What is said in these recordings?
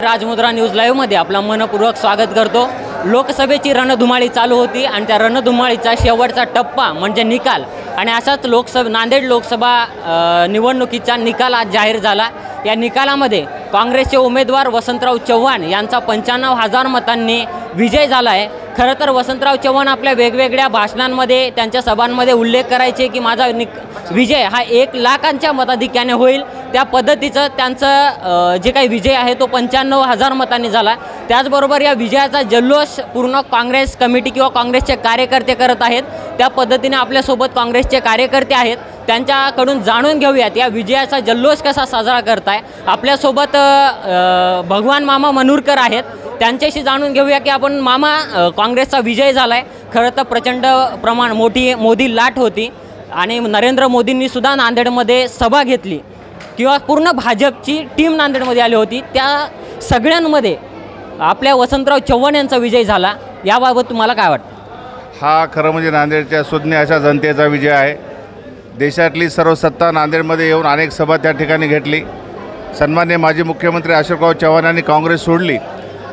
राजमुद्रा news लाईव्हमध्ये आपला मनपूर्वक स्वागत करतो। लोकसभेची रणधुमाळी चालू होती आणि त्या रणधुमाळीचा शेवटचा टप्पा म्हणजे निकाल आणि अशाच नांदेड लोकसभा निवडणुकीचा निकाल आज जाहीर झाला। या निकालामध्ये काँग्रेसचे उमेदवार वसंतराव चव्हाण यांचा 95,000 मतांनी विजय झाला आहे। खरं तर वसंतराव चव्हाण आपल्या वेगवेगळ्या भाषणांमध्ये त्यांच्या सभांमध्ये उल्लेख करायचे की माझा विजय हा 1 लाखांच्या मताधिक्याने होईल। त्या पद्धतीचं त्यांचं जे काही विजय आहे तो 95,000 मतांनी झाला। त्याचबरोबर या विजयाचा जल्लोष पूर्ण काँग्रेस कमिटी किंवा काँग्रेसचे कार्यकर्ते करत आहेत। त्या पद्धतीने आपल्यासोबत काँग्रेसचे कार्यकर्ते आहेत, त्यांच्याकडून जाणून घेऊयात या विजयाचा जल्लोष कसा साजरा करताय। आपल्यासोबत भगवान मामा मनूरकर आहेत, त्यांच्याशी जाणून घेऊया की आपण मामा काँग्रेसचा विजय झाला आहे। खरं तर प्रचंड मोदी लाट होती आणि नरेंद्र मोदींनी सुद्धा नांदेडमध्ये सभा घेतली किंवा पूर्ण भाजपची टीम नांदेडमध्ये आली होती। त्या सगळ्यांमध्ये आपल्या वसंतराव चव्हाण यांचा विजय झाला, याबाबत तुम्हाला काय वाटतं? हा खरं म्हणजे नांदेडच्या सुज्ञ अशा जनतेचा विजय आहे। देशातली सर्व सत्ता नांदेडमध्ये येऊन अनेक सभा त्या ठिकाणी घेतली। सन्माननीय माजी मुख्यमंत्री अशोकराव चव्हाण यांनी काँग्रेस सोडली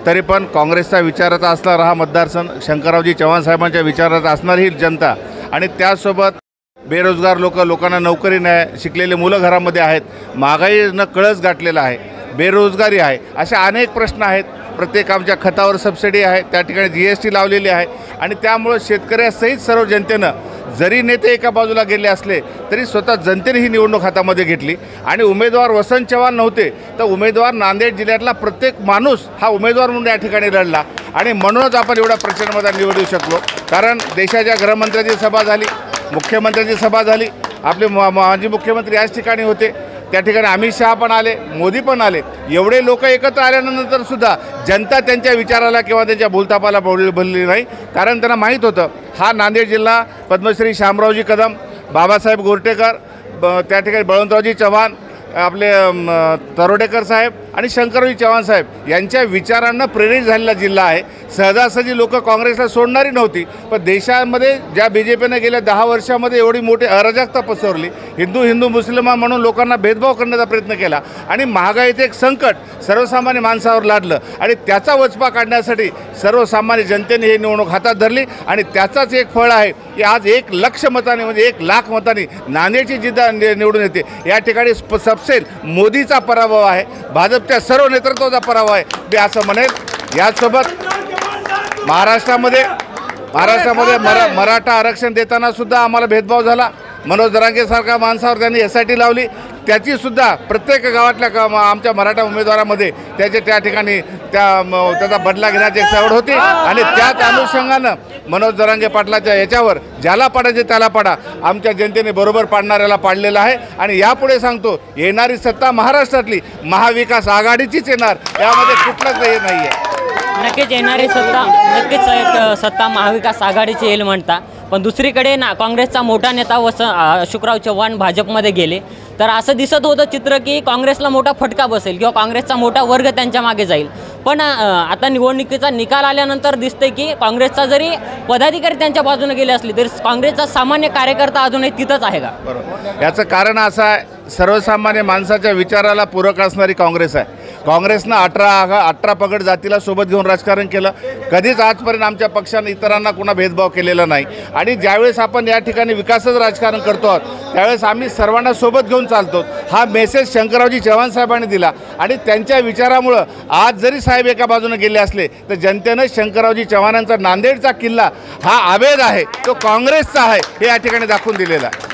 तरी पण काँग्रेसचा विचाराचा असणारा हा मतदारसंघ, शंकररावजी चव्हाण साहेबांच्या विचाराचा असणारी ही जनता आणि त्यासोबत बेरोजगार लोकांना नोकरी नाही, शिकलेले मुलं घरामध्ये आहेत, महागाईनं कळस गाठलेला आहे, बेरोजगारी आहे, अशा अनेक प्रश्न आहेत। प्रत्येक आमच्या खतावर सबसिडी आहे, त्या ठिकाणी GST लावलेली आहे आणि त्यामुळे शेतकऱ्यासहित सर्व जनतेनं जरी नेते एका बाजूला गेले असले तरी स्वतः जनतेने ही निवडणूक हातामध्ये घेतली आणि उमेदवार वसंत चव्हाण नव्हते तर उमेदवार नांदेड जिल्ह्यातला प्रत्येक माणूस हा उमेदवार म्हणून या ठिकाणी लढला आणि म्हणूनच आपण एवढा प्रचंड मतांनी निवडू शकलो। कारण देशाच्या गृहमंत्र्यांची सभा झाली, मुख्यमंत्र्यांची सभा झाली, आपले माजी मुख्यमंत्री याच ठिकाणी होते, त्या ठिकाणी अमित शहा पण आले, मोदी पण आले। एवढे लोक एकत्र आल्यानंतर सुद्धा जनता त्यांच्या विचाराला किंवा त्यांच्या भूलथापाला भरली नाही, कारण त्यांना माहीत होतं हा नांदेड जिल्हा पद्मश्री शामरावजी कदम, बाबासाहेब गोरटेकर, त्या ठिकाणी बळवंतरावजी चव्हाण, आपले तरोडेकर साहेब आणि शंकररावजी चव्हाण साहेब यांच्या विचारांना प्रेरित झालेला जिल्हा आहे। सहजासहजी लोक काँग्रेसला सोडणारी नव्हती, पण देशामध्ये ज्या BJPने गेल्या 10 वर्षामध्ये एवढी मोठी अराजकता पसरली, हिंदू मुस्लिम म्हणून लोकांना भेदभाव करण्याचा प्रयत्न केला आणि महागाईचे एक संकट सर्वसामान्य माणसावर लादलं आणि त्याचा वचपा काढण्यासाठी सर्वसामान्य जनतेने ही निवडणूक हातात धरली आणि त्याचाच एक फळ आहे की आज 1 लाख मतांनी म्हणजे 1 लाख मतांनी नांदेडची जिद्द निवडून येते। या ठिकाणी सबसेल मोदीचा पराभव आहे, भाजपच्या सर्व नेतृत्वाचा पराभव आहे मी असं म्हणेल। यासोबत महाराष्ट्रामध्ये मराठा आरक्षण देताना सुद्धा आम्हाला भेदभाव झाला। मनोज जरांगेसारख्या माणसावर त्यांनी SIT लावली, त्याचीसुद्धा प्रत्येक गावातल्या आमच्या मराठा उमेदवारामध्ये त्या ठिकाणी त्याचा बदला घेण्याची एक सवड होती आणि त्याच अनुषंगानं मनोज जरांगे पाटलाच्या याच्यावर ज्याला पाडायचे त्याला पाडा, आमच्या जनतेने बरोबर पाडणाऱ्याला पाडलेलं आहे आणि यापुढे सांगतो येणारी सत्ता महाराष्ट्रातली महाविकास आघाडीचीच येणार, यामध्ये कुठलंच हे नाही आहे। नक्कीच येणारी सत्ता महाविकास आघाडीची येईल म्हणता, पण दुसरीकडे काँग्रेसचा मोठा नेता अशोकराव चव्हाण भाजपमध्ये गेले तर असं दिसत होतं चित्र की काँग्रेसला मोठा फटका बसेल किंवा काँग्रेसचा मोठा वर्ग त्यांच्या मागे जाईल। पण आता निवडणुकीचा निकाल आल्यानंतर दिसतंय की काँग्रेसचा जरी पदाधिकारी त्यांच्या बाजूने गेले असले तरी काँग्रेसचा सामान्य कार्यकर्ता अजूनही तिथंच आहे का? बरोबर, याचं कारण असं आहे सर्वसामान्य माणसाच्या विचाराला पूरक असणारी काँग्रेस आहे। काँग्रेसनं 18 पगड जातीला सोबत घेऊन राजकारण केलं, कधीच आजपर्यंत आमच्या पक्षानं इतरांना कुणा भेदभाव केलेला नाही आणि ज्यावेळेस आपण या ठिकाणी विकासाचं राजकारण करतो आहोत त्यावेळेस आम्ही सर्वांना सोबत घेऊन चालतो। हा मेसेज शंकररावजी चव्हाण साहेबांनी दिला आणि त्यांच्या विचारामुळं आज जरी साहेब एका बाजूने गेले असले तर जनतेनं शंकररावजी चव्हाणांचा नांदेडचा किल्ला हा अभेद आहे, तो काँग्रेसचा आहे हे या ठिकाणी दाखवून दिलेला आहे।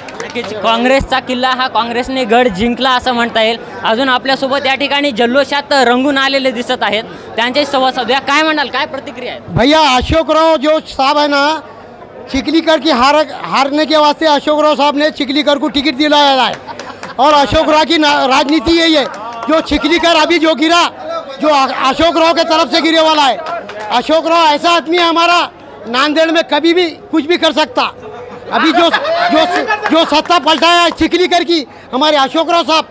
काँग्रेसचा किल्ला हा काँग्रेसने गड जिंकला असं म्हणता येईल। अजून आपल्यासोबत या ठिकाणी जल्लोषात रंगून आलेले दिसत आहेत, त्यांचे संवाद साधूया। काय म्हणाल, काय प्रतिक्रिया आहे? भैया अशोकराव जो साहब है ना, चिखलीकर की हारने के वास्ते अशोकराव साहब ने चिखलीकर को टिकट दिलाया है और अशोकराव की राजनीति यही है। जो चिखलीकर अभी जो गिरा, जो अशोकराव के तरफ से गिरे वाला है। अशोकराव ऐसा आदमी है हमारा, नांदेड़ में कभी भी कुछ भी कर सकता। अभी जो सत्ता पलटाया है चिखलीकर की, हमारे अशोकराव साहब,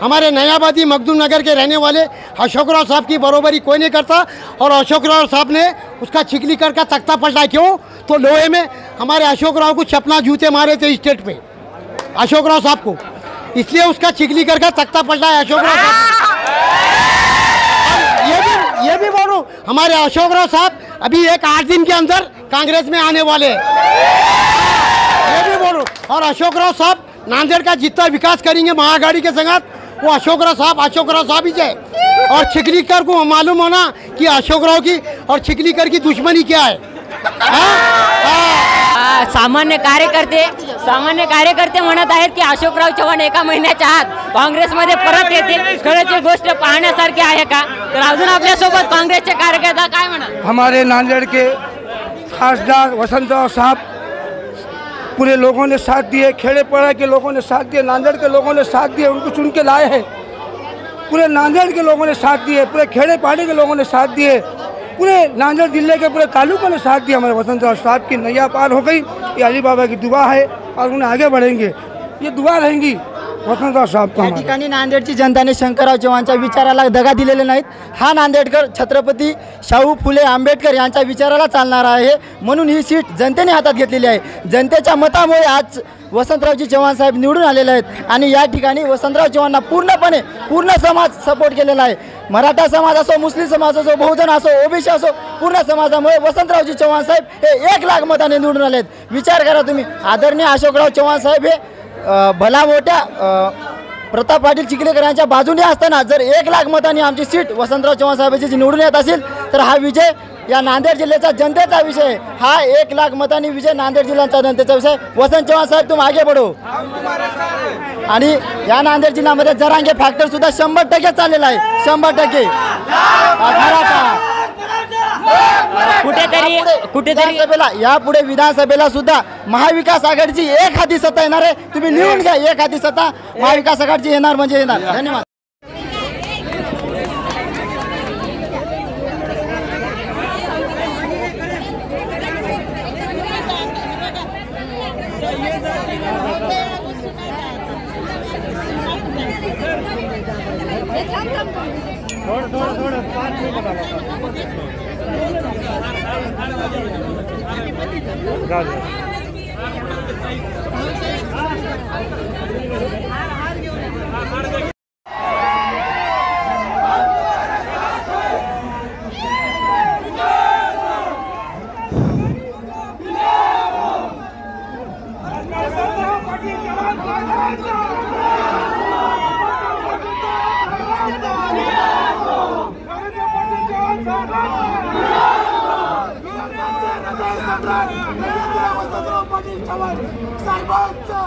हमारे नयाबादी मखदूम नगर के रहने वाले अशोकराव साहब की बरोबरी कोई नहीं करता और अशोकराव साहब ने उसका चिखलीकर का तख्ता पलटा। क्यों? तो लोहे में हमारे अशोकराव को चपना जूते मारे थे स्टेट पे अशोकराव साहब को, इसलिए उसका चिखलीकर का तख्ता पलटा है अशोकराव साहब। ये भी हूँ, हमारे अशोकराव साहब अभी 8 दिन के अंदर कांग्रेस में आने वाले हैं, ये भी बोलूँ। और अशोकराव साहब नांदेड़ का जितना विकास करेंगे महाआघाड़ी के संगत, वो अशोकराव साहब ही है। और चिखलीकर को मालूम होना कि अशोकराव की और चिखलीकर की दुश्मनी क्या है। सामान्य कार्यकर्ते म्हणत आहेत की अशोकराव चव्हाण एका महिन्याच्या आत काँग्रेसमध्ये परत येतील। खरंच ही गोष्ट पाहण्यासारखी आहे का? तर अजून आपल्यासोबत काँग्रेसचे कार्यकर्ता काय म्हणतात? हमारे नांदेड़ के खासदार वसंतराव साहब पूरे लोगों ने साथ दिए, खेड़े पड़ा के लोगों ने साथ दिए, नांदेड़ के लोगों ने साथ दिए, उनको चुन के लाए हैं। पूरे नांदेड़ के लोगों ने साथ दिए, पूरे खेड़े पाड़े के लोगों ने साथ दिए, पूरे नांदेड़ जिले के पूरे तालुकों ने साथ दिया। हमारे वसंतराव साहब की नैया पार हो गई। ये अली बाबा की दुआ है और उन्हें आगे बढ़ेंगे, ये दुआ रहेंगी वसंतराव साहब का। या ठिकाणी नांदेडची जनताने शंकरराव चव्हाणच्या विचाराला दगा दिलेले नाहीत। हा नांदेडकर छत्रपती शाहू फुले आंबेडकर यांच्या विचाराला चालणार आहे, म्हणून ही सीट जनतेने हातात घेतलेली आहे। जनतेच्या मतामुळे आज वसंतरावजी चव्हाण साहेब निवडून आलेले आहेत आणि या ठिकाणी वसंतराव चव्हाणांना पूर्ण समाज सपोर्ट केलेला आहे। मराठा समाज असो, मुस्लिम समाज असो, बहुजन असो, ओबीसी असो, पूर्ण समाजामुळे वसंतरावजी चव्हाण साहेब हे 1 लाख मताने निवडून आले आहेत। विचार करा तुम्ही, आदरणीय अशोकराव चव्हाण साहेब हे भला मोठ्या प्रताप पाटील चिखलीकर यांच्या बाजूने असताना जर 1 लाख मतांनी आमची सीट वसंतराव चव्हाण साहेबांची निवडून येत असेल तर हा विजय या नांदेड जिल्ह्याचा जनतेचा विषय आहे। हा 1 लाख मतांनी विजय नांदेड जिल्ह्याचा जनतेचा विषय। वसंत चव्हाण साहेब तुम आगे बढ़ो। आणि या नांदेड जिल्ह्यामध्ये जरांगे फॅक्टर सुद्धा 100% चाललेला आहे, 100%। कुठेतरी यापुढे विधानसभेला सुद्धा महाविकास आघाडीची 1 हाती सत्ता येणार आहे। तुम्ही लिहून घ्या, 1 हाती सत्ता महाविकास आघाडीची येणार म्हणजे येणार। धन्यवाद। साहेबांचा